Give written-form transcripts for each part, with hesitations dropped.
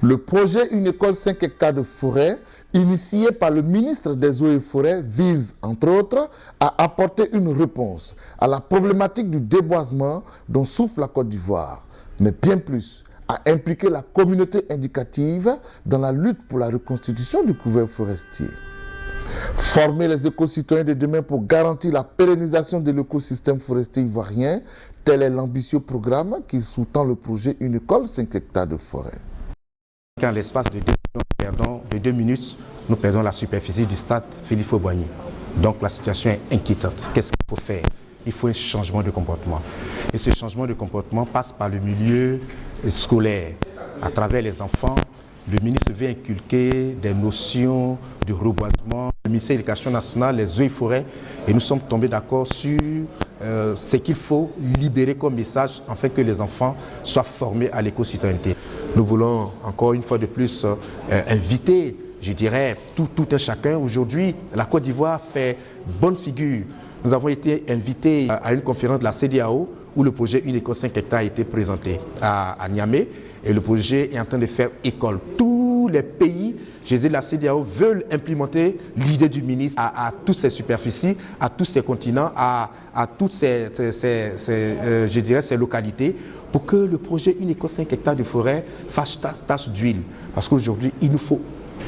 Le projet Une école 5 hectares de forêt, initié par le ministre des Eaux et Forêts, vise, entre autres, à apporter une réponse à la problématique du déboisement dont souffre la Côte d'Ivoire, mais bien plus, à impliquer la communauté indicative dans la lutte pour la reconstitution du couvert forestier. Former les éco-citoyens de demain pour garantir la pérennisation de l'écosystème forestier ivoirien, tel est l'ambitieux programme qui sous-tend le projet Une école 5 hectares de forêt. En l'espace de 2 minutes, nous perdons la superficie du stade Philippe Faubagny. Donc la situation est inquiétante. Qu'est-ce qu'il faut faire? Il faut un changement de comportement. Et ce changement de comportement passe par le milieu scolaire. À travers les enfants, le ministre veut inculquer des notions de reboisement. Le ministère de l'Éducation nationale, les eaux et forêts, et nous sommes tombés d'accord sur ce qu'il faut libérer comme message afin que les enfants soient formés à l'éco-citoyenneté. Nous voulons encore une fois de plus inviter, je dirais, tout un chacun. Aujourd'hui, la Côte d'Ivoire fait bonne figure. Nous avons été invités à une conférence de la CEDEAO où le projet Une école 5 hectares a été présenté à Niamey et le projet est en train de faire école. Tous les pays, j'ai dit, la CEDEAO veulent implémenter l'idée du ministre à toutes ces superficies, à tous ces continents, à toutes ces localités pour que le projet Une école 5 hectares de forêt fasse tache d'huile. Parce qu'aujourd'hui, il nous faut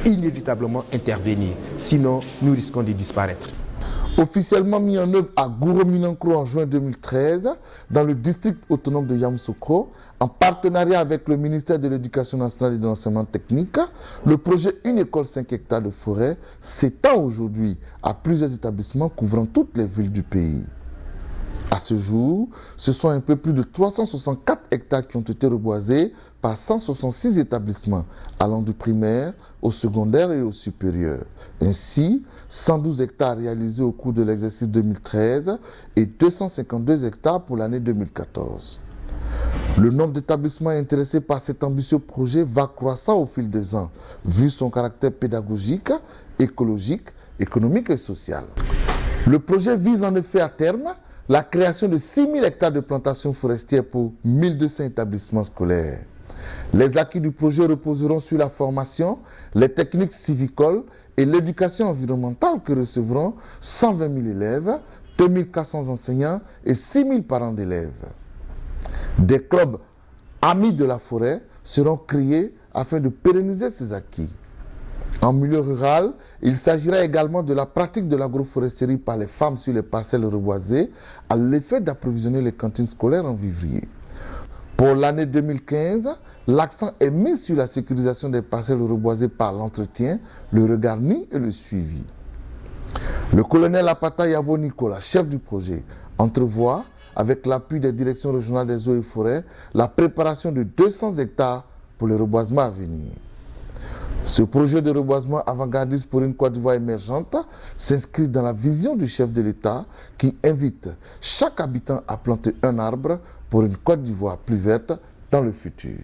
inévitablement intervenir, sinon nous risquons de disparaître. Officiellement mis en œuvre à Gouro-Minankro en juin 2013, dans le district autonome de Yamoussoukro, en partenariat avec le ministère de l'Éducation nationale et de l'enseignement technique, le projet Une école 5 hectares de forêt s'étend aujourd'hui à plusieurs établissements couvrant toutes les villes du pays. À ce jour, ce sont un peu plus de 364 hectares qui ont été reboisés par 166 établissements, allant du primaire au secondaire et au supérieur. Ainsi, 112 hectares réalisés au cours de l'exercice 2013 et 252 hectares pour l'année 2014. Le nombre d'établissements intéressés par cet ambitieux projet va croissant au fil des ans, vu son caractère pédagogique, écologique, économique et social. Le projet vise en effet à terme la création de 6 000 hectares de plantations forestières pour 1 200 établissements scolaires. Les acquis du projet reposeront sur la formation, les techniques civicoles et l'éducation environnementale que recevront 120 000 élèves, 2 400 enseignants et 6 000 parents d'élèves. Des clubs amis de la forêt seront créés afin de pérenniser ces acquis. En milieu rural, il s'agira également de la pratique de l'agroforesterie par les femmes sur les parcelles reboisées à l'effet d'approvisionner les cantines scolaires en vivrier. Pour l'année 2015, l'accent est mis sur la sécurisation des parcelles reboisées par l'entretien, le regarni et le suivi. Le colonel Apata Yavo Nicolas, chef du projet, entrevoit, avec l'appui des directions régionales des eaux et forêts, la préparation de 200 hectares pour le reboisement à venir. Ce projet de reboisement avant-gardiste pour une Côte d'Ivoire émergente s'inscrit dans la vision du chef de l'État qui invite chaque habitant à planter un arbre pour une Côte d'Ivoire plus verte dans le futur.